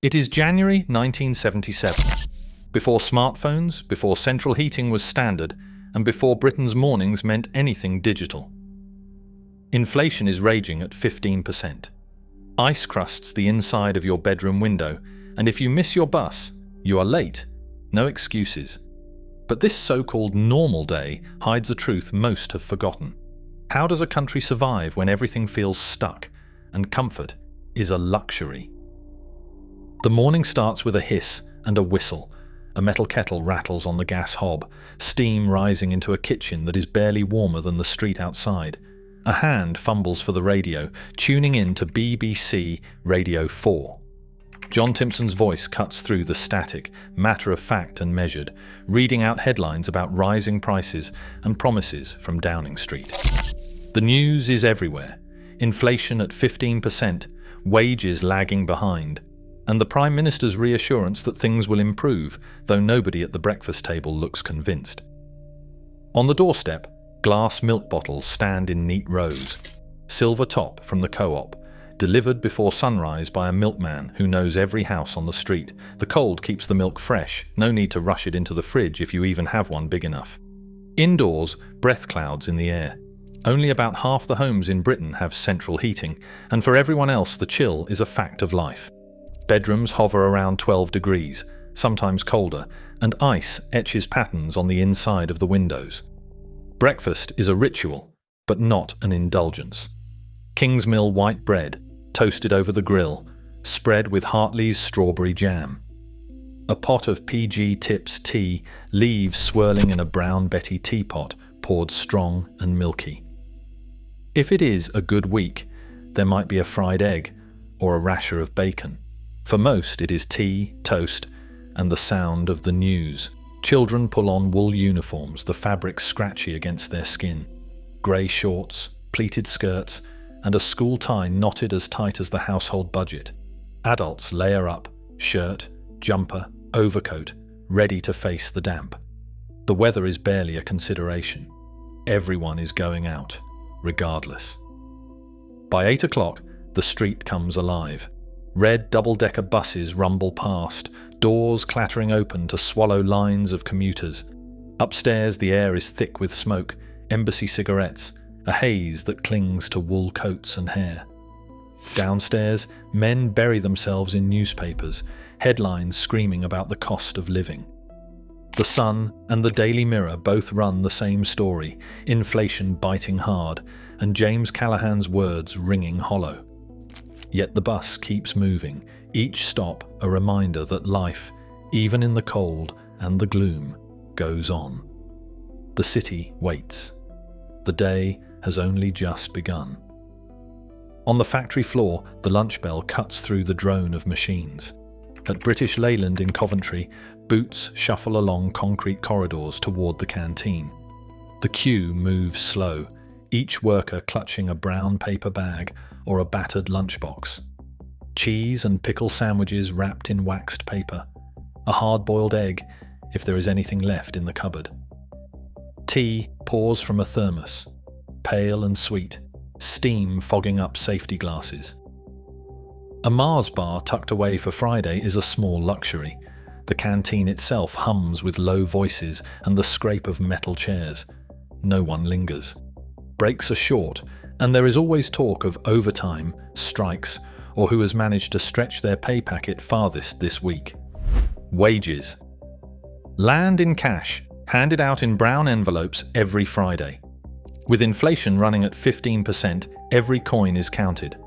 It is January 1977. Before smartphones, before central heating was standard, and before Britain's mornings meant anything digital. Inflation is raging at 15%. Ice crusts the inside of your bedroom window, and if you miss your bus, you are late. No excuses. But this so-called normal day hides a truth most have forgotten. How does a country survive when everything feels stuck, and comfort is a luxury? The morning starts with a hiss and a whistle. A metal kettle rattles on the gas hob, steam rising into a kitchen that is barely warmer than the street outside. A hand fumbles for the radio, tuning in to BBC Radio 4. John Timpson's voice cuts through the static, matter-of-fact and measured, reading out headlines about rising prices and promises from Downing Street. The news is everywhere. Inflation at 15%, wages lagging behind, and the Prime Minister's reassurance that things will improve, though nobody at the breakfast table looks convinced. On the doorstep, glass milk bottles stand in neat rows. Silver top from the co-op, delivered before sunrise by a milkman who knows every house on the street. The cold keeps the milk fresh, no need to rush it into the fridge if you even have one big enough. Indoors, breath clouds in the air. Only about half the homes in Britain have central heating, and for everyone else the chill is a fact of life. Bedrooms hover around 12 degrees, sometimes colder, and ice etches patterns on the inside of the windows. Breakfast is a ritual, but not an indulgence. Kingsmill white bread, toasted over the grill, spread with Hartley's strawberry jam. A pot of PG Tips tea, leaves swirling in a brown Betty teapot, poured strong and milky. If it is a good week, there might be a fried egg or a rasher of bacon. For most, it is tea, toast, and the sound of the news. Children pull on wool uniforms, the fabric scratchy against their skin. Grey shorts, pleated skirts, and a school tie knotted as tight as the household budget. Adults layer up, shirt, jumper, overcoat, ready to face the damp. The weather is barely a consideration. Everyone is going out, regardless. By 8 o'clock, the street comes alive. Red double-decker buses rumble past, doors clattering open to swallow lines of commuters. Upstairs, the air is thick with smoke, embassy cigarettes, a haze that clings to wool coats and hair. Downstairs, men bury themselves in newspapers, headlines screaming about the cost of living. The Sun and the Daily Mirror both run the same story, inflation biting hard, and James Callaghan's words ringing hollow. Yet the bus keeps moving, each stop a reminder that life, even in the cold and the gloom, goes on. The city waits. The day has only just begun. On the factory floor, the lunch bell cuts through the drone of machines. At British Leyland in Coventry, boots shuffle along concrete corridors toward the canteen. The queue moves slow, each worker clutching a brown paper bag or a battered lunchbox. Cheese and pickle sandwiches wrapped in waxed paper. A hard-boiled egg, if there is anything left in the cupboard. Tea pours from a thermos, pale and sweet, steam fogging up safety glasses. A Mars bar tucked away for Friday is a small luxury. The canteen itself hums with low voices and the scrape of metal chairs. No one lingers. Breaks are short, and there is always talk of overtime, strikes, or who has managed to stretch their pay packet farthest this week. Wages. Land in cash, handed out in brown envelopes every Friday. With inflation running at 15%, every coin is counted.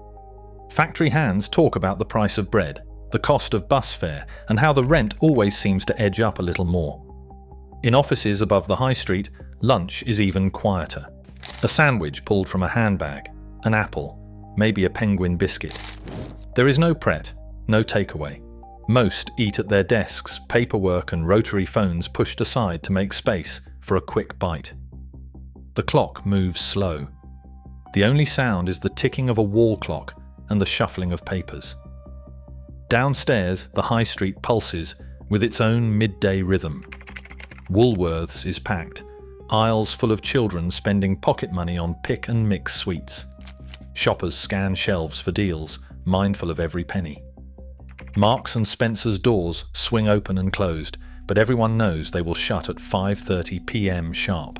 Factory hands talk about the price of bread, the cost of bus fare, and how the rent always seems to edge up a little more. In offices above the high street, lunch is even quieter. A sandwich pulled from a handbag, an apple, maybe a penguin biscuit. There is no Pret, no takeaway. Most eat at their desks, paperwork and rotary phones pushed aside to make space for a quick bite. The clock moves slow. The only sound is the ticking of a wall clock and the shuffling of papers. Downstairs, the high street pulses with its own midday rhythm. Woolworths is packed, aisles full of children spending pocket money on pick and mix sweets. Shoppers scan shelves for deals, mindful of every penny. Marks and Spencer's doors swing open and closed, but everyone knows they will shut at 5:30 p.m. sharp.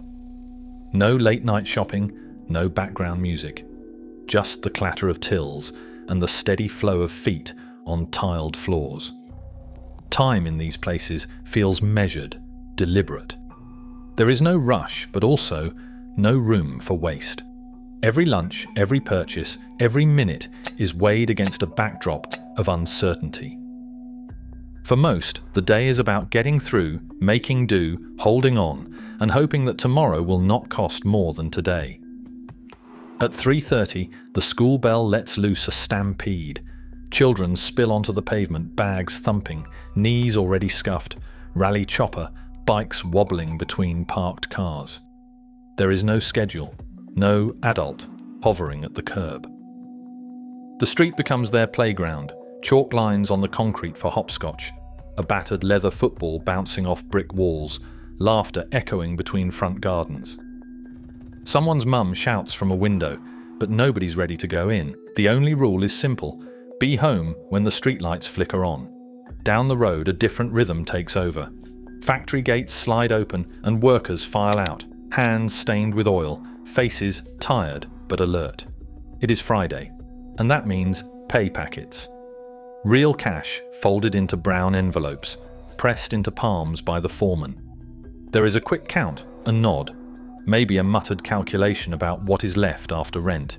No late-night shopping, no background music. Just the clatter of tills and the steady flow of feet on tiled floors. Time in these places feels measured, deliberate. There is no rush, but also no room for waste. Every lunch, every purchase, every minute is weighed against a backdrop of uncertainty. For most, the day is about getting through, making do, holding on, and hoping that tomorrow will not cost more than today. At 3:30, the school bell lets loose a stampede. Children spill onto the pavement, bags thumping, knees already scuffed, rally chopper, bikes wobbling between parked cars. There is no schedule, no adult hovering at the curb. The street becomes their playground, chalk lines on the concrete for hopscotch, a battered leather football bouncing off brick walls, laughter echoing between front gardens. Someone's mum shouts from a window, but nobody's ready to go in. The only rule is simple: be home when the streetlights flicker on. Down the road, a different rhythm takes over. Factory gates slide open and workers file out, hands stained with oil, faces tired but alert. It is Friday, and that means pay packets. Real cash folded into brown envelopes, pressed into palms by the foreman. There is a quick count, a nod, maybe a muttered calculation about what is left after rent.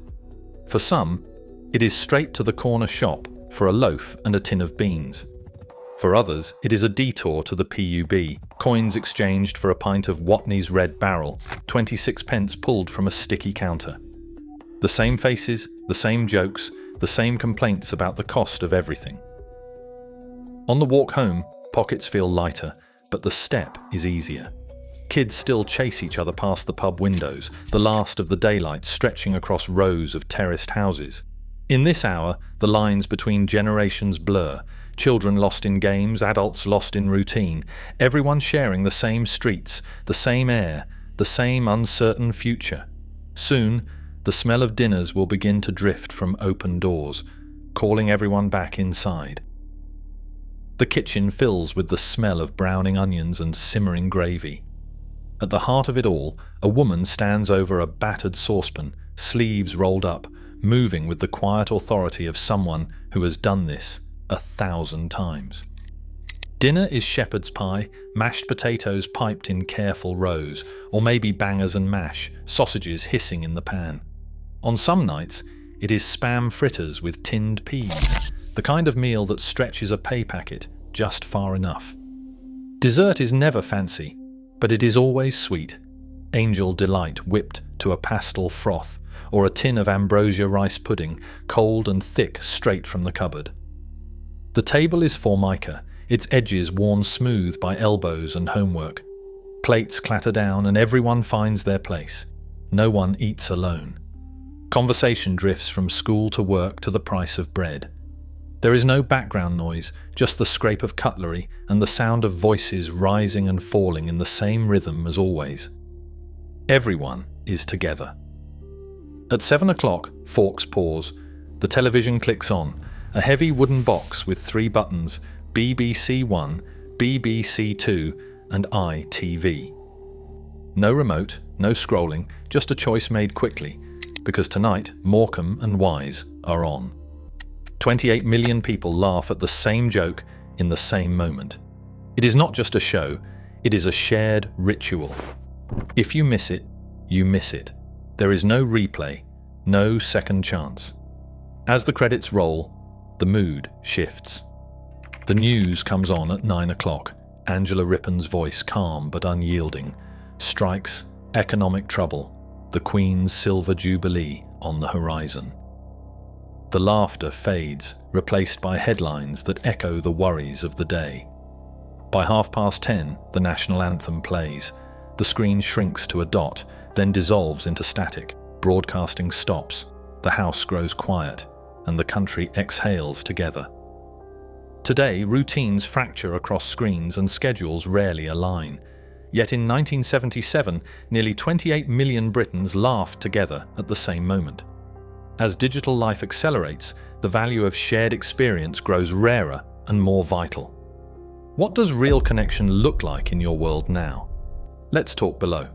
For some, it is straight to the corner shop for a loaf and a tin of beans. For others, it is a detour to the PUB, coins exchanged for a pint of Watney's Red Barrel, 26 pence pulled from a sticky counter. The same faces, the same jokes, the same complaints about the cost of everything. On the walk home, pockets feel lighter, but the step is easier. Kids still chase each other past the pub windows, the last of the daylight stretching across rows of terraced houses. In this hour, the lines between generations blur. Children lost in games, adults lost in routine, everyone sharing the same streets, the same air, the same uncertain future. Soon, the smell of dinners will begin to drift from open doors, calling everyone back inside. The kitchen fills with the smell of browning onions and simmering gravy. At the heart of it all, a woman stands over a battered saucepan, sleeves rolled up, moving with the quiet authority of someone who has done this 1,000 times. Dinner is shepherd's pie, mashed potatoes piped in careful rows, or maybe bangers and mash, sausages hissing in the pan. On some nights, it is spam fritters with tinned peas, the kind of meal that stretches a pay packet just far enough. Dessert is never fancy, but it is always sweet. Angel delight whipped to a pastel froth, or a tin of ambrosia rice pudding, cold and thick straight from the cupboard. The table is formica, its edges worn smooth by elbows and homework. Plates clatter down and everyone finds their place. No one eats alone. Conversation drifts from school to work to the price of bread. There is no background noise, just the scrape of cutlery and the sound of voices rising and falling in the same rhythm as always. Everyone is together. At 7 o'clock, forks pause. The television clicks on, a heavy wooden box with 3 buttons, BBC One, BBC Two, and ITV. No remote, no scrolling, just a choice made quickly, because tonight Morecambe and Wise are on. 28 million people laugh at the same joke in the same moment. It is not just a show, it is a shared ritual. If you miss it, you miss it. There is no replay, no second chance. As the credits roll, the mood shifts. The news comes on at 9 o'clock, Angela Rippon's voice calm but unyielding. Strikes, economic trouble, the Queen's silver jubilee on the horizon. The laughter fades, replaced by headlines that echo the worries of the day. By 10:30, the national anthem plays. The screen shrinks to a dot, then dissolves into static. Broadcasting stops, the house grows quiet, and the country exhales together. Today, routines fracture across screens and schedules rarely align. Yet in 1977, nearly 28 million Britons laughed together at the same moment. As digital life accelerates, the value of shared experience grows rarer and more vital. What does real connection look like in your world now? Let's talk below.